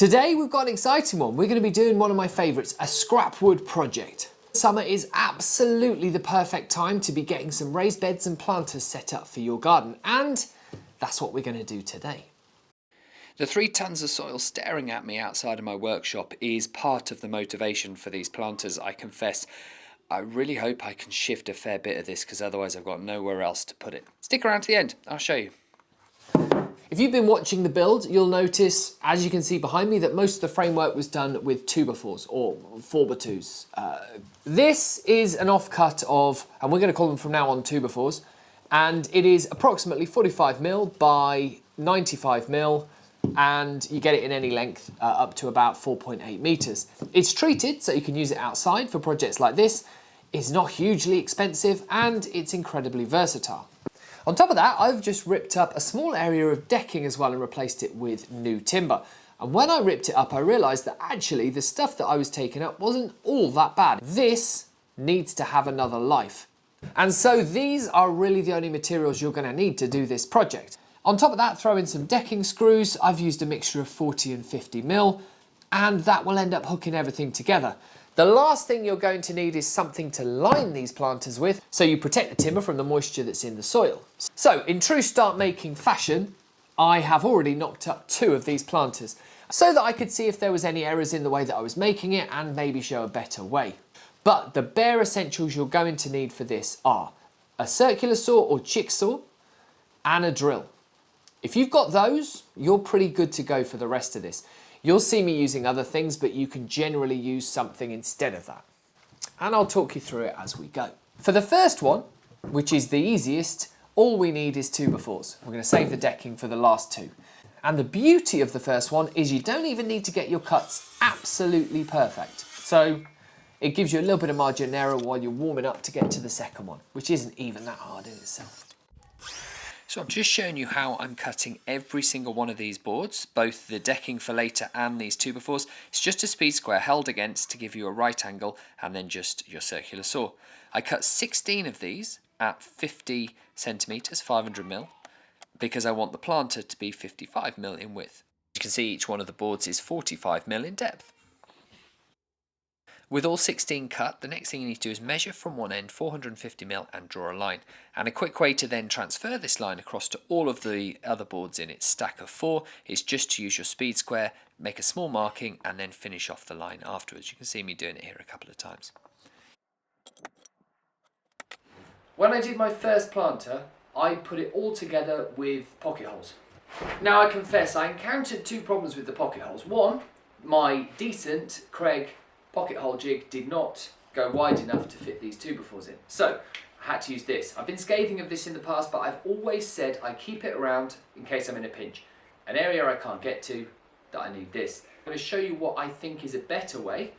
Today we've got an exciting one. We're going to be doing one of my favourites, a scrapwood project. Summer is absolutely the perfect time to be getting some raised beds and planters set up for your garden, and that's what we're going to do today. The 3 tons of soil staring at me outside of my workshop is part of the motivation for these planters, I confess. I really hope I can shift a fair bit of this because otherwise I've got nowhere else to put it. Stick around to the end, I'll show you. If you've been watching the build, you'll notice, as you can see behind me, that most of the framework was done with 2x4s or 4x2s. This is an offcut of, and we're going to call them from now on 2x4s, and it is approximately 45mm by 95mm, and you get it in any length up to about 4.8 meters. It's treated so you can use it outside for projects like this. It's not hugely expensive and it's incredibly versatile. On top of that, I've just ripped up a small area of decking as well and replaced it with new timber. And when I ripped it up, I realized that actually the stuff that I was taking up wasn't all that bad. This needs to have another life. And so these are really the only materials you're going to need to do this project. On top of that, throw in some decking screws. I've used a mixture of 40 and 50mm, and that will end up hooking everything together. The last thing you're going to need is something to line these planters with, so you protect the timber from the moisture that's in the soil. So, in true start making fashion, I have already knocked up 2 of these planters, so that I could see if there was any errors in the way that I was making it and maybe show a better way. But the bare essentials you're going to need for this are a circular saw or jigsaw and a drill. If you've got those, you're pretty good to go for the rest of this. You'll see me using other things, but you can generally use something instead of that. And I'll talk you through it as we go. For the first one, which is the easiest, all we need is 2x4s. We're going to save the decking for the last 2. And the beauty of the first one is you don't even need to get your cuts absolutely perfect. So it gives you a little bit of margin of error while you're warming up to get to the second one, which isn't even that hard in itself. So I'm just showing you how I'm cutting every single one of these boards, both the decking for later and these 2x4s. It's just a speed square held against to give you a right angle and then just your circular saw. I cut 16 of these at 50 centimeters, 500mm, because I want the planter to be 55mm in width. You can see each one of the boards is 45mm in depth. With all 16 cut, the next thing you need to do is measure from one end 450mm and draw a line. And a quick way to then transfer this line across to all of the other boards in its stack of 4 is just to use your speed square, make a small marking and then finish off the line afterwards. You can see me doing it here a couple of times. When I did my first planter, I put it all together with pocket holes. Now I confess I encountered 2 problems with the pocket holes. One, my decent Craig pocket hole jig did not go wide enough to fit these 2x4s in. So I had to use this. I've been scathing of this in the past, but I've always said I keep it around in case I'm in a pinch. An area I can't get to, that I need this. I'm going to show you what I think is a better way,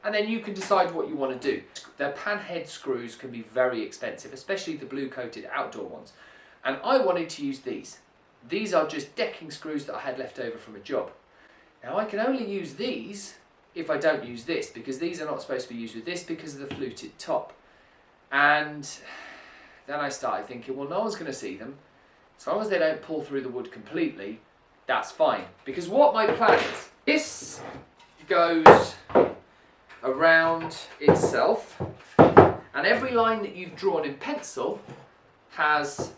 and then you can decide what you want to do. The panhead screws can be very expensive, especially the blue coated outdoor ones. And I wanted to use these. These are just decking screws that I had left over from a job. Now I can only use these if I don't use this, because these are not supposed to be used with this because of the fluted top. And then I started thinking, well, no one's going to see them. As long as they don't pull through the wood completely, that's fine. Because what my plan is, this goes around itself, and every line that you've drawn in pencil has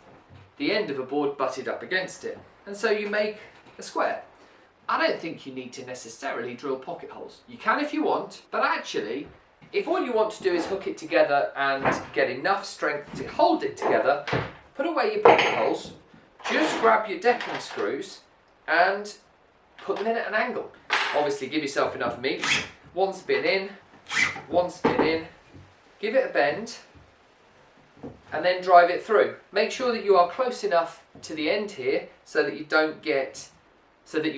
the end of a board butted up against it. And so you make a square. I don't think you need to necessarily drill pocket holes. You can if you want, but actually, if all you want to do is hook it together and get enough strength to hold it together, put away your pocket holes, just grab your decking screws and put them in at an angle. Obviously give yourself enough meat, 1 spin in, 1 spin in, give it a bend, and then drive it through. Make sure that you are close enough to the end here so that you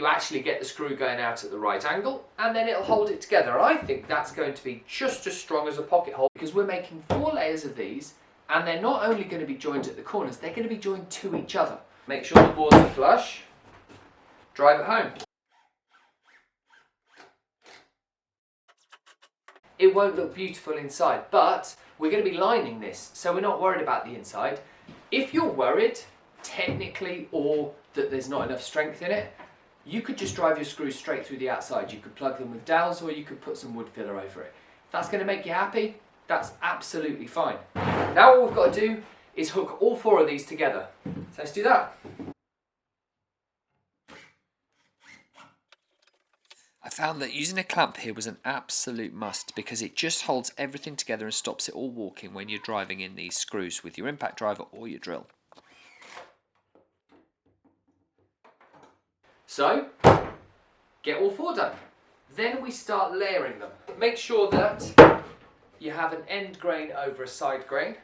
actually get the screw going out at the right angle, and then it'll hold it together. I think that's going to be just as strong as a pocket hole, because we're making 4 layers of these, and they're not only going to be joined at the corners, they're going to be joined to each other. Make sure the boards are flush, drive it home. It won't look beautiful inside, but we're going to be lining this, so we're not worried about the inside. If you're worried, technically, or that there's not enough strength in it, you could just drive your screws straight through the outside. You could plug them with dowels, or you could put some wood filler over it. If that's going to make you happy, that's absolutely fine. Now what we've got to do is hook all 4 of these together. So let's do that. I found that using a clamp here was an absolute must because it just holds everything together and stops it all walking when you're driving in these screws with your impact driver or your drill. So, get all 4 done. Then we start layering them. Make sure that you have an end grain over a side grain,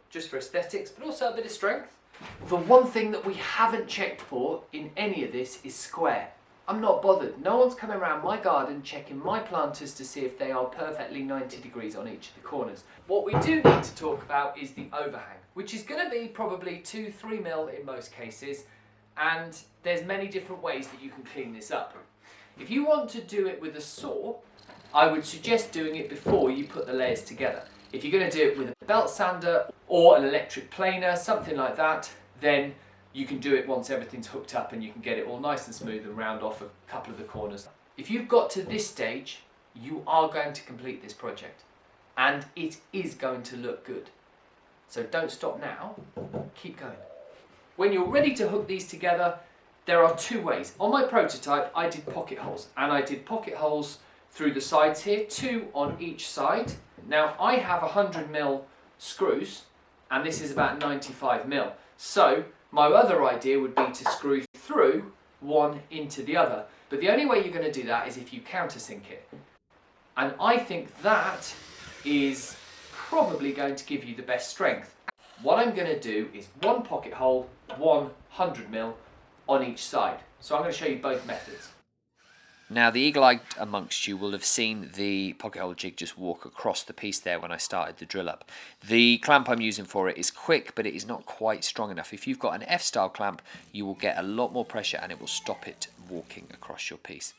just for aesthetics, but also a bit of strength. The one thing that we haven't checked for in any of this is square. I'm not bothered. No one's coming around my garden checking my planters to see if they are perfectly 90 degrees on each of the corners. What we do need to talk about is the overhang, which is going to be probably 2-3 mil in most cases, and there's many different ways that you can clean this up. If you want to do it with a saw, I would suggest doing it before you put the layers together. If you're going to do it with a belt sander or an electric planer, something like that, then you can do it once everything's hooked up and you can get it all nice and smooth and round off a couple of the corners. If you've got to this stage, you are going to complete this project and it is going to look good. So don't stop now, keep going. When you're ready to hook these together, there are 2 ways. On my prototype, I did pocket holes, and I did pocket holes through the sides here, 2 on each side. Now I have 100mm screws and this is about 95mm. So my other idea would be to screw through one into the other. But the only way you're going to do that is if you countersink it. And I think that is probably going to give you the best strength. What I'm going to do is 1 pocket hole, 1 100mm on each side. So I'm going to show you both methods. Now the eagle-eyed amongst you will have seen the pocket hole jig just walk across the piece there when I started the drill up. The clamp I'm using for it is quick, but it is not quite strong enough. If you've got an F-style clamp, you will get a lot more pressure and it will stop it walking across your piece.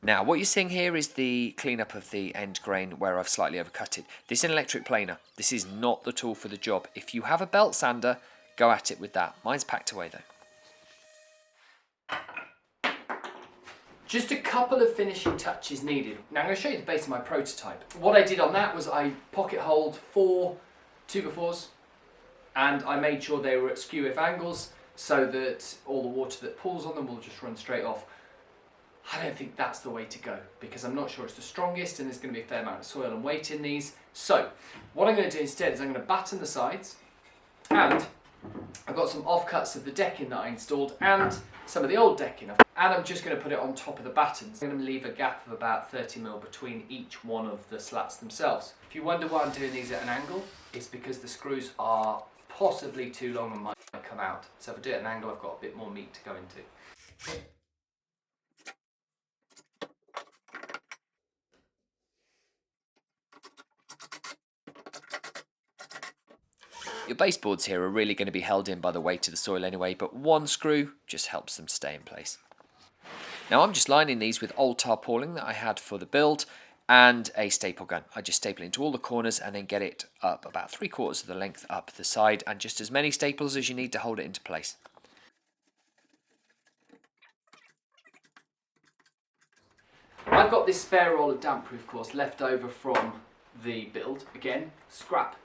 Now what you're seeing here is the cleanup of the end grain where I've slightly overcut it. This is an electric planer. This is not the tool for the job. If you have a belt sander, go at it with that. Mine's packed away though. Just a couple of finishing touches needed. Now I'm going to show you the base of my prototype. What I did on that was I pocket holed 4 2x4s and I made sure they were at skew-if angles so that all the water that pools on them will just run straight off. I don't think that's the way to go because I'm not sure it's the strongest and there's going to be a fair amount of soil and weight in these. So what I'm going to do instead is I'm going to batten the sides, and I've got some offcuts of the decking that I installed and some of the old decking, and I'm just going to put it on top of the battens. I'm going to leave a gap of about 30mm between each one of the slats themselves. If you wonder why I'm doing these at an angle, it's because the screws are possibly too long and might come out. So if I do it at an angle, I've got a bit more meat to go into. Your baseboards here are really going to be held in by the weight of the soil anyway, but 1 screw just helps them stay in place. Now I'm just lining these with old tarpaulin that I had for the build and a staple gun. I just staple it into all the corners and then get it up about 3/4 of the length up the side, and just as many staples as you need to hold it into place. I've got this spare roll of damp-proof course left over from the build. Again, scrap.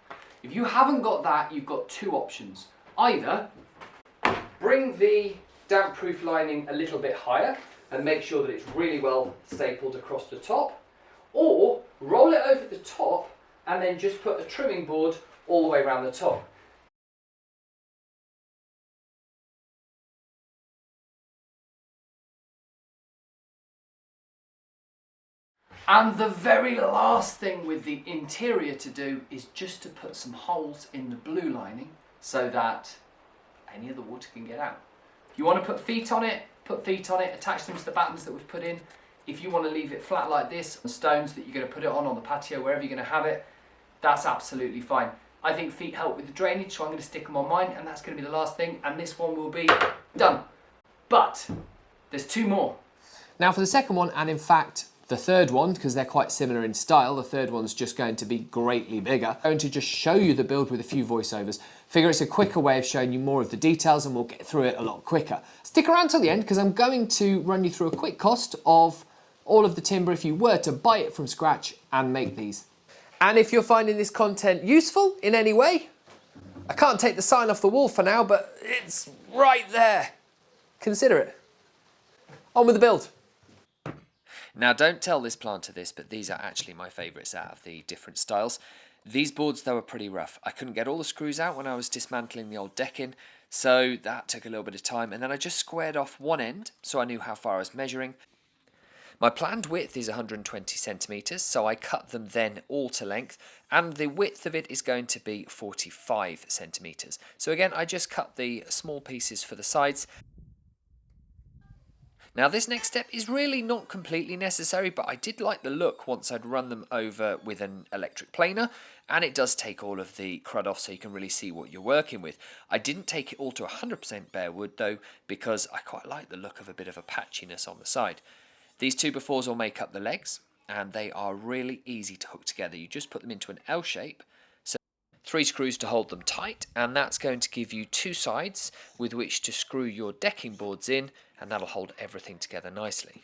If you haven't got that, you've got 2 options. Either bring the damp-proof lining a little bit higher and make sure that it's really well stapled across the top, or roll it over the top and then just put a trimming board all the way around the top. And the very last thing with the interior to do is just to put some holes in the blue lining so that any of the water can get out. If you want to put feet on it, put feet on it, attach them to the battens that we've put in. If you want to leave it flat like this on stones that you're going to put it on the patio, wherever you're going to have it, that's absolutely fine. I think feet help with the drainage, so I'm going to stick them on mine, and that's going to be the last thing, and this one will be done. But there's 2 more. Now for the second one, and in fact The third one, because they're quite similar in style, the third one's just going to be greatly bigger. I'm going to just show you the build with a few voiceovers. Figure it's a quicker way of showing you more of the details and we'll get through it a lot quicker. Stick around till the end because I'm going to run you through a quick cost of all of the timber if you were to buy it from scratch and make these. And if you're finding this content useful in any way, I can't take the sign off the wall for now, but it's right there. Consider it. On with the build. Now, don't tell this planter this, but these are actually my favourites out of the different styles. These boards, though, are pretty rough. I couldn't get all the screws out when I was dismantling the old decking, so that took a little bit of time. And then I just squared off one end, so I knew how far I was measuring. My planned width is 120 centimetres, so I cut them then all to length, and the width of it is going to be 45 centimetres. So again, I just cut the small pieces for the sides. Now this next step is really not completely necessary, but I did like the look once I'd run them over with an electric planer, and it does take all of the crud off so you can really see what you're working with. I didn't take it all to 100% bare wood though, because I quite like the look of a bit of a patchiness on the side. These 2x4s will make up the legs, and they are really easy to hook together. You just put them into an L shape, so 3 screws to hold them tight, and that's going to give you 2 sides with which to screw your decking boards in, and that'll hold everything together nicely.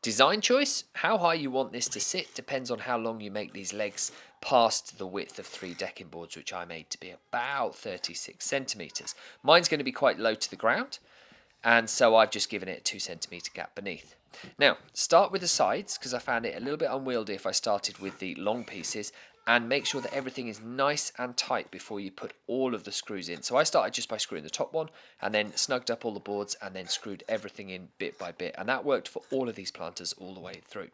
Design choice, how high you want this to sit depends on how long you make these legs past the width of 3 decking boards, which I made to be about 36 centimetres. Mine's going to be quite low to the ground, and so I've just given it a 2 centimetre gap beneath. Now, start with the sides, because I found it a little bit unwieldy if I started with the long pieces, and make sure that everything is nice and tight before you put all of the screws in. So I started just by screwing the top one, and then snugged up all the boards, and then screwed everything in bit by bit, and that worked for all of these planters all the way through.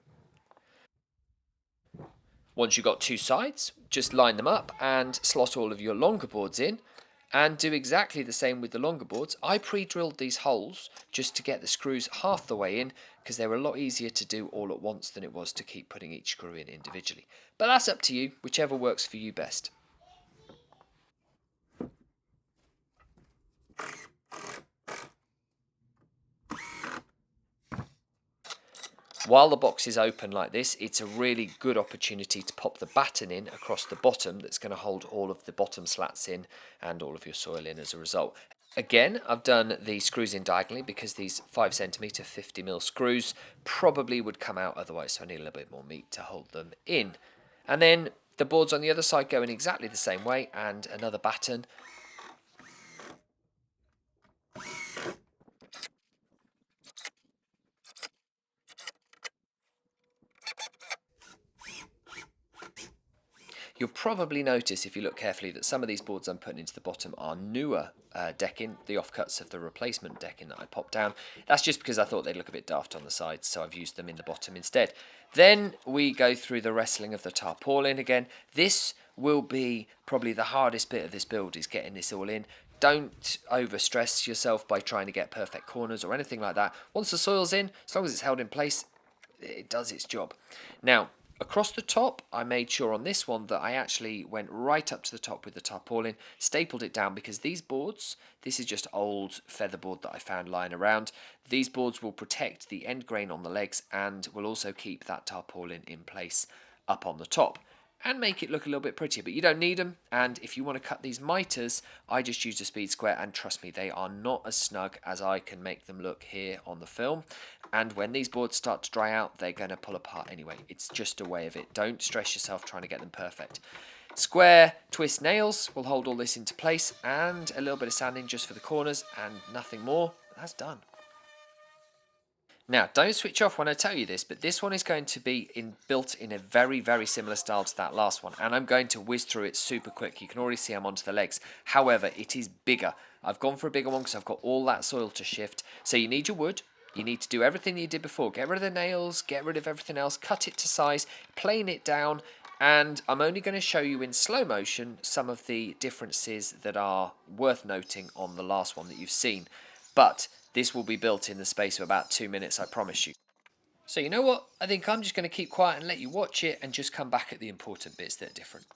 Once you've got 2 sides, just line them up and slot all of your longer boards in, and do exactly the same with the longer boards. I pre-drilled these holes just to get the screws half the way in, because they were a lot easier to do all at once than it was to keep putting each screw in individually. But that's up to you, whichever works for you best. While the box is open like this, it's a really good opportunity to pop the batten in across the bottom that's going to hold all of the bottom slats in and all of your soil in as a result. Again, I've done the screws in diagonally because these 5cm 50mm screws probably would come out otherwise, so I need a little bit more meat to hold them in. And then the boards on the other side go in exactly the same way, and another batten. You'll probably notice if you look carefully that some of these boards I'm putting into the bottom are newer decking, the offcuts of the replacement decking that I popped down. That's just because I thought they'd look a bit daft on the sides, so I've used them in the bottom instead. Then we go through the wrestling of the tarpaulin again. This will be probably the hardest bit of this build, is getting this all in. Don't overstress yourself by trying to get perfect corners or anything like that. Once the soil's in, as long as it's held in place, it does its job. Now, across the top, I made sure on this one that I actually went right up to the top with the tarpaulin, stapled it down, because these boards, this is just old featherboard that I found lying around, these boards will protect the end grain on the legs and will also keep that tarpaulin in place up on the top and make it look a little bit prettier, but you don't need them. And if you want to cut these miters, I just used a speed square, and trust me, they are not as snug as I can make them look here on the film. And when these boards start to dry out, they're going to pull apart anyway. It's just a way of it. Don't stress yourself trying to get them perfect. Square twist nails will hold all this into place, and a little bit of sanding just for the corners and nothing more. That's done. Now, don't switch off when I tell you this, but this one is going to be built in a very, very similar style to that last one, and I'm going to whiz through it super quick. You can already see I'm onto the legs. However, it is bigger. I've gone for a bigger one because I've got all that soil to shift. So you need your wood. You need to do everything you did before. Get rid of the nails, get rid of everything else, cut it to size, plane it down, and I'm only going to show you in slow motion some of the differences that are worth noting on the last one that you've seen. But this will be built in the space of about 2 minutes, I promise you. So you know what? I think I'm just going to keep quiet and let you watch it and just come back at the important bits that are different.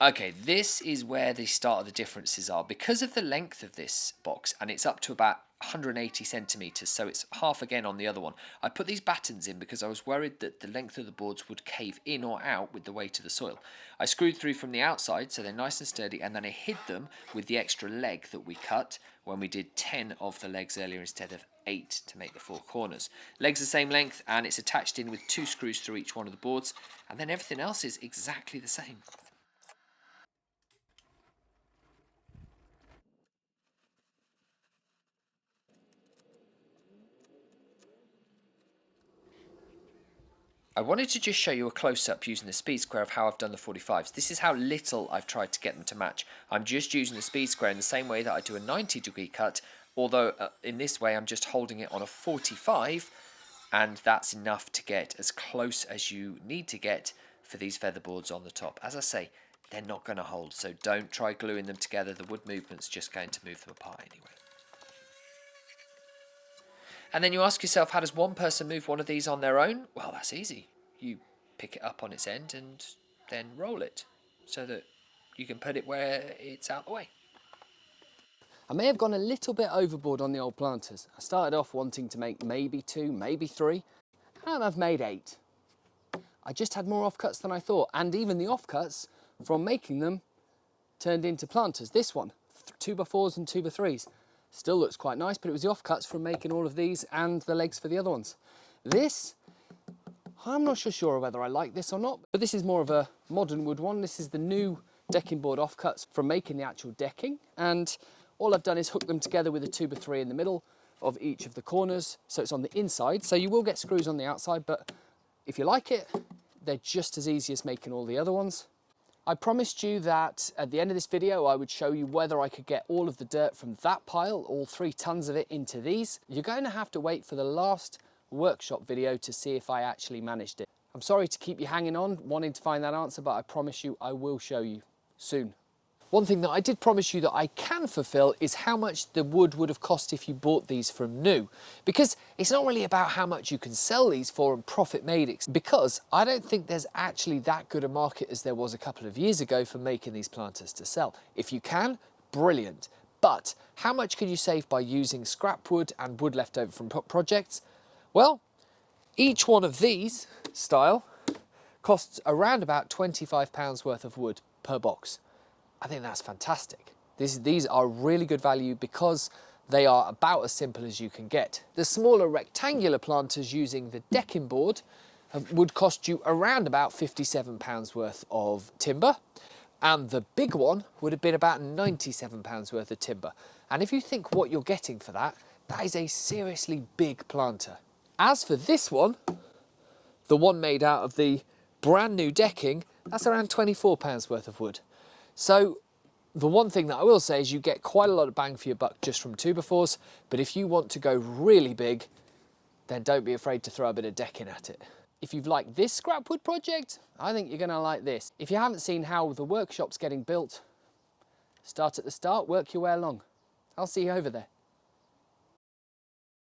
Okay, this is where the start of the differences are. Because of the length of this box, and it's up to about 180 centimetres, so it's half again on the other one. I put these battens in because I was worried that the length of the boards would cave in or out with the weight of the soil. I screwed through from the outside, so they're nice and sturdy, and then I hid them with the extra leg that we cut when we did 10 of the legs earlier instead of 8 to make the 4 corners. Legs the same length, and it's attached in with 2 screws through each one of the boards, and then everything else is exactly the same. I wanted to just show you a close-up using the speed square of how I've done the 45s. This is how little I've tried to get them to match. I'm just using the speed square in the same way that I do a 90-degree cut, although in this way I'm just holding it on a 45, and that's enough to get as close as you need to get for these featherboards on the top. As I say, they're not going to hold, so don't try gluing them together. The wood movement's just going to move them apart anyway. And then you ask yourself, how does one person move one of these on their own? Well, that's easy. You pick it up on its end and then roll it so that you can put it where it's out the way. I may have gone a little bit overboard on the old planters. I started off wanting to make maybe 2, maybe 3, and I've made 8. I just had more offcuts than I thought, and even the offcuts from making them turned into planters. This one, 2x4s and 2x3s. Still looks quite nice, but it was the offcuts from making all of these and the legs for the other ones. This, I'm not so sure whether I like this or not, but this is more of a modern wood one. This is the new decking board offcuts from making the actual decking, and all I've done is hook them together with a 2x3 in the middle of each of the corners, so it's on the inside. So you will get screws on the outside, but if you like it, they're just as easy as making all the other ones. I promised you that at the end of this video I would show you whether I could get all of the dirt from that pile, all 3 tons of it, into these. You're going to have to wait for the last workshop video to see if I actually managed it. I'm sorry to keep you hanging on, wanting to find that answer, but I promise you I will show you soon. One thing that I did promise you that I can fulfill is how much the wood would have cost if you bought these from new. Because it's not really about how much you can sell these for and profit made, because I don't think there's actually that good a market as there was a couple of years ago for making these planters to sell. If you can, brilliant. But how much could you save by using scrap wood and wood left over from projects? Well, each one of these style costs around about £25 worth of wood per box. I think that's fantastic. These are really good value because they are about as simple as you can get. The smaller rectangular planters using the decking board would cost you around about £57 worth of timber, and the big one would have been about £97 worth of timber. And if you think what you're getting for that, that is a seriously big planter. As for this one, the one made out of the brand new decking, that's around £24 worth of wood. So the one thing that I will say is you get quite a lot of bang for your buck just from 2x4s, but if you want to go really big, then don't be afraid to throw a bit of decking at it. If you've liked this scrap wood project, I think you're going to like this. If you haven't seen how the workshop's getting built, start at the start, work your way along. I'll see you over there.